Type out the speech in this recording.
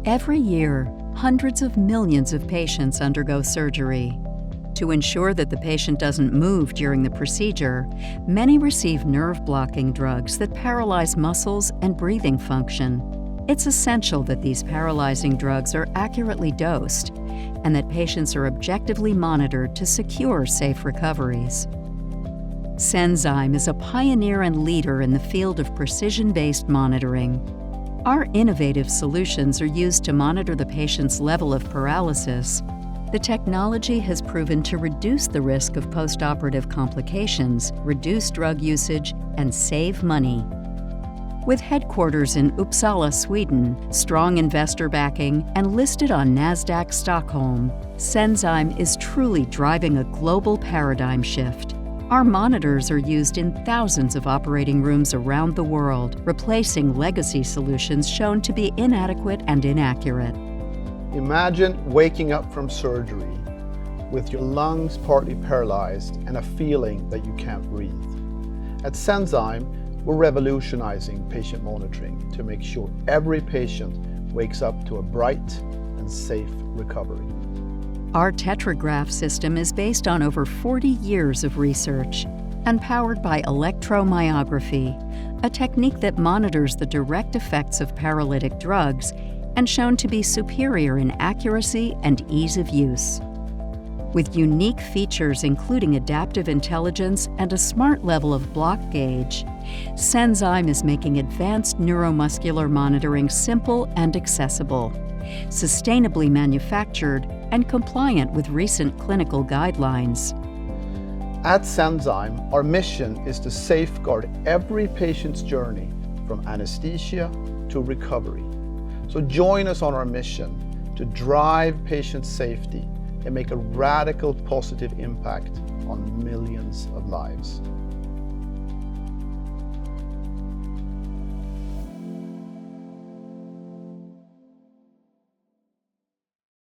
Every year, hundreds of millions of patients undergo surgery. To ensure that the patient doesn't move during the procedure, many receive nerve-blocking drugs that paralyze muscles and breathing function. It's essential that these paralyzing drugs are accurately dosed and that patients are objectively monitored to secure safe recoveries. Senzime is a pioneer and leader in the field of precision-based monitoring. Our innovative solutions are used to monitor the patient's level of paralysis. The technology has proven to reduce the risk of post-operative complications, reduce drug usage, and save money. With headquarters in Uppsala, Sweden, strong investor backing, and listed on Nasdaq Stockholm, Senzime is truly driving a global paradigm shift. Our monitors are used in thousands of operating rooms around the world, replacing legacy solutions shown to be inadequate and inaccurate. Imagine waking up from surgery with your lungs partly paralyzed and a feeling that you can't breathe. At Senzime, we're revolutionizing patient monitoring to make sure every patient wakes up to a bright and safe recovery. Our Tetragraph system is based on over 40 years of research and powered by electromyography, a technique that monitors the direct effects of paralytic drugs and shown to be superior in accuracy and ease of use. With unique features including adaptive intelligence and a smart level of block gauge, Senzime is making advanced neuromuscular monitoring simple and accessible, sustainably manufactured, and compliant with recent clinical guidelines. At Senzime, our mission is to safeguard every patient's journey from anesthesia to recovery. So join us on our mission to drive patient safety and make a radical positive impact on millions of lives.